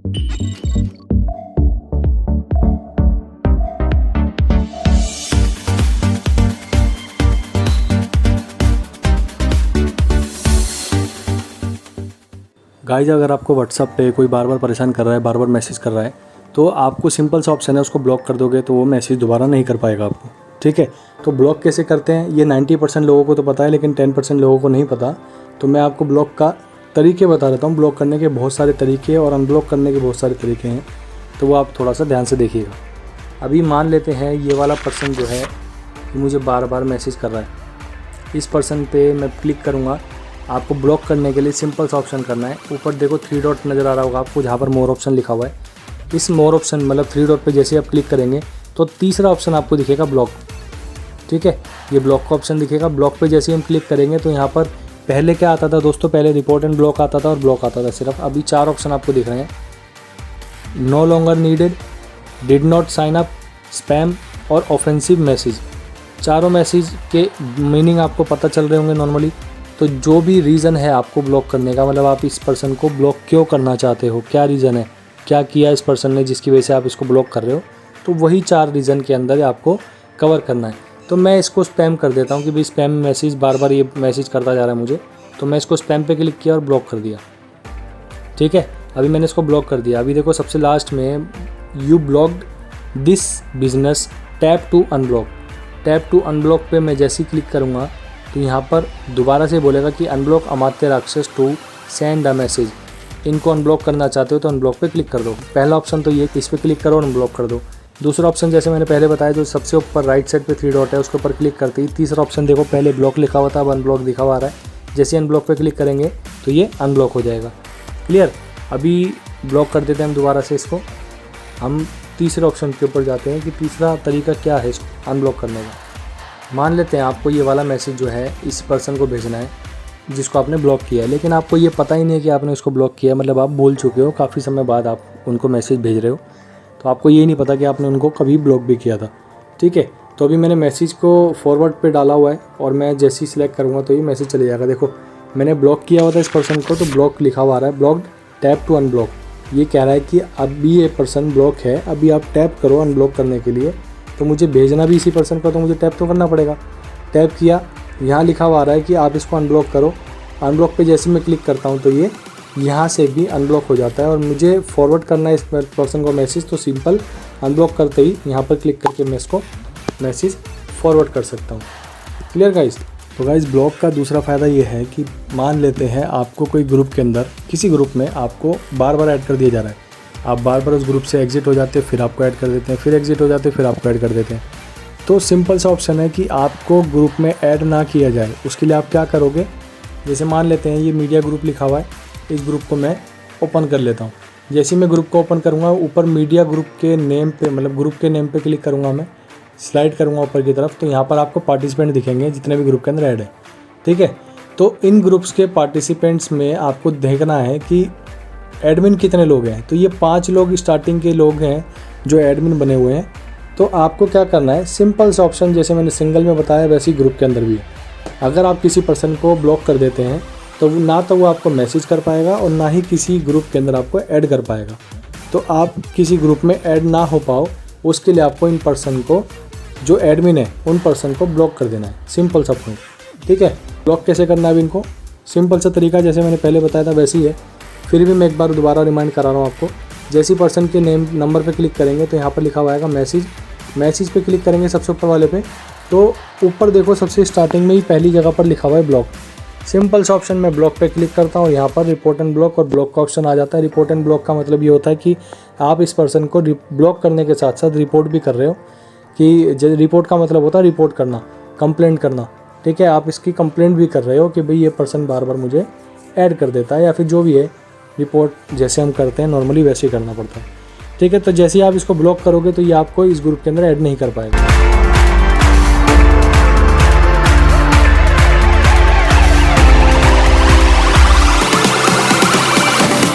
Guys, अगर आपको WhatsApp पे कोई बार बार परेशान कर रहा है, बार बार मैसेज कर रहा है, तो आपको सिंपल सा ऑप्शन है, उसको ब्लॉक कर दोगे तो वो मैसेज दोबारा नहीं कर पाएगा आपको। ठीक है, तो ब्लॉक कैसे करते हैं ये 90% लोगों को तो पता है, लेकिन 10% लोगों को नहीं पता। तो मैं आपको ब्लॉक का तरीके बता देता हूँ। ब्लॉक करने के बहुत सारे तरीके और अनब्लॉक करने के बहुत सारे तरीके हैं, तो वो आप थोड़ा सा ध्यान से देखिएगा। अभी मान लेते हैं ये वाला पर्सन जो है मुझे बार बार मैसेज कर रहा है, इस पर्सन पे मैं क्लिक करूँगा। आपको ब्लॉक करने के लिए सिंपल सा ऑप्शन करना है। ऊपर देखो 3 डॉट नज़र आ रहा होगा आपको, जहाँ पर मोर ऑप्शन लिखा हुआ है। इस मोर ऑप्शन मतलब 3 डॉट पे जैसे आप क्लिक करेंगे तो तीसरा ऑप्शन आपको दिखेगा ब्लॉक। ठीक है, ये ब्लॉक का ऑप्शन दिखेगा। ब्लॉक पे जैसे हम क्लिक करेंगे तो यहाँ पर पहले क्या आता था दोस्तों, पहले रिपोर्ट एंड ब्लॉक आता था और ब्लॉक आता था सिर्फ। अभी 4 ऑप्शन आपको दिख रहे हैं, no longer needed, did not sign up, spam और ऑफेंसिव मैसेज। चारों मैसेज के मीनिंग आपको पता चल रहे होंगे नॉर्मली। तो जो भी रीज़न है आपको ब्लॉक करने का, मतलब आप इस पर्सन को ब्लॉक क्यों करना चाहते हो, क्या रीज़न है, क्या किया इस पर्सन ने जिसकी वजह से आप इसको ब्लॉक कर रहे हो, तो वही 4 रीज़न के अंदर आपको कवर करना है। तो मैं इसको स्पैम कर देता हूँ कि भाई स्पैम मैसेज बार बार ये मैसेज करता जा रहा है मुझे, तो मैं इसको स्पैम पे क्लिक किया और ब्लॉक कर दिया। ठीक है, अभी मैंने इसको ब्लॉक कर दिया। अभी देखो सबसे लास्ट में you blocked this business, tap to unblock. Tap to unblock पे मैं जैसे ही क्लिक करूँगा तो यहाँ पर दोबारा से बोलेगा कि अनब्लॉक अमात्य राक्षस टू सेंड अ मैसेज। इनको अनब्लॉक करना चाहते हो तो अनब्लॉक पे क्लिक कर दो। पहला ऑप्शन तो ये, इस पर क्लिक करो और अनब्लॉक कर दो। दूसरा ऑप्शन जैसे मैंने पहले बताया, जो सबसे ऊपर राइट साइड पे 3 डॉट है उसके ऊपर क्लिक करते ही तीसरा ऑप्शन देखो, पहले ब्लॉक लिखा हुआ था, अब अनब्लॉक दिखा हुआ आ रहा है। जैसे अनब्लॉक पे क्लिक करेंगे तो ये अनब्लॉक हो जाएगा। क्लियर, अभी ब्लॉक कर देते हैं हम दोबारा से इसको। हम तीसरे ऑप्शन के ऊपर जाते हैं कि तीसरा तरीका क्या है इसको अनब्लॉक करने का। मान लेते हैं आपको ये वाला मैसेज जो है इस पर्सन को भेजना है जिसको आपने ब्लॉक किया है, लेकिन आपको ये पता ही नहीं है कि आपने उसको ब्लॉक किया है। मतलब आप भूल चुके हो, काफ़ी समय बाद आप उनको मैसेज भेज रहे हो, तो आपको ये नहीं पता कि आपने उनको कभी ब्लॉक भी किया था। ठीक है, तो अभी मैंने मैसेज को फॉरवर्ड पे डाला हुआ है और मैं जैसे ही सिलेक्ट करूँगा तो ये मैसेज चले जाएगा। देखो मैंने ब्लॉक किया हुआ था इस पर्सन को, तो ब्लॉक लिखा हुआ आ रहा है, ब्लॉक्ड टैप टू अनब्लॉक। ये कह रहा है कि अभी ये पर्सन ब्लॉक है, अभी आप टैप करो अनब्लॉक करने के लिए। तो मुझे भेजना भी इसी पर्सन को, तो मुझे टैप तो करना पड़ेगा। टैप किया, यहाँ लिखा हुआ आ रहा है कि आप इसको अनब्लॉक करो। अनब्लॉक पे जैसे मैं क्लिक करता हूँ तो ये यहाँ से भी अनब्लॉक हो जाता है। और मुझे फॉरवर्ड करना है इस पर्सन को मैसेज, तो सिंपल अनब्लॉक करते ही यहाँ पर क्लिक करके मैं इसको मैसेज फॉरवर्ड कर सकता हूँ। Clear guys? तो गाइस, ब्लॉक का दूसरा फ़ायदा ये है कि मान लेते हैं आपको कोई ग्रुप के अंदर, किसी ग्रुप में आपको बार बार ऐड कर दिया जा रहा है, आप बार बार उस ग्रुप से एग्जिट हो जाते हैं, फिर आपको ऐड कर देते हैं, फिर एग्जिट हो जाते हैं, फिर आपको ऐड कर देते हैं। तो सिंपल सा ऑप्शन है कि आपको ग्रुप में ऐड ना किया जाए। उसके लिए आप क्या करोगे, जैसे मान लेते हैं ये मीडिया ग्रुप लिखा हुआ है, इस ग्रुप को मैं ओपन कर लेता हूँ। जैसे ही मैं ग्रुप को ओपन करूँगा, ऊपर मीडिया ग्रुप के नेम पे, मतलब ग्रुप के नेम पे क्लिक करूँगा, मैं स्लाइड करूँगा ऊपर की तरफ, तो यहाँ पर आपको पार्टिसिपेंट दिखेंगे जितने भी ग्रुप के अंदर ऐड है। ठीक है, तो इन ग्रुप्स के पार्टिसिपेंट्स में आपको देखना है कि एडमिन कितने लोग हैं। तो ये 5 लोग स्टार्टिंग के लोग हैं जो एडमिन बने हुए हैं। तो आपको क्या करना है, सिंपल सा ऑप्शन जैसे मैंने सिंगल में बताया वैसे ही ग्रुप के अंदर भी है। अगर आप किसी पर्सन को ब्लॉक कर देते हैं तो ना तो वो आपको मैसेज कर पाएगा और ना ही किसी ग्रुप के अंदर आपको ऐड कर पाएगा। तो आप किसी ग्रुप में ऐड ना हो पाओ, उसके लिए आपको इन पर्सन को, जो एडमिन है उन पर्सन को ब्लॉक कर देना है। सिंपल सा पॉइंट। ठीक है, ब्लॉक कैसे करना है अभी इनको, सिंपल सा तरीका जैसे मैंने पहले बताया था वैसे ही है। फिर भी मैं एक बार दोबारा रिमाइंड करा रहा हूँ आपको। जैसे ही पर्सन के नेम नंबर पे क्लिक करेंगे तो यहाँ पर लिखा हुआ आएगा मैसेज। मैसेज पे क्लिक करेंगे सबसे ऊपर वाले पे, तो ऊपर देखो सबसे स्टार्टिंग में ही पहली जगह पर लिखा हुआ है ब्लॉक। सिंपल सा ऑप्शन मैं ब्लॉक पे क्लिक करता हूँ, यहाँ पर रिपोर्ट एंड ब्लॉक और ब्लॉक का ऑप्शन आ जाता है। रिपोर्ट एंड ब्लॉक का मतलब ये होता है कि आप इस पर्सन को ब्लॉक करने के साथ साथ रिपोर्ट भी कर रहे हो। कि रिपोर्ट का मतलब होता है रिपोर्ट करना, कंप्लेंट करना। ठीक है, आप इसकी कंप्लेंट भी कर रहे हो कि भाई ये पर्सन बार बार मुझे ऐड कर देता है, या फिर जो भी है रिपोर्ट जैसे हम करते हैं नॉर्मली वैसे ही करना पड़ता है। ठीक है, तो जैसे ही आप इसको ब्लॉक करोगे तो ये आपको इस ग्रुप के अंदर ऐड नहीं कर पाएगा।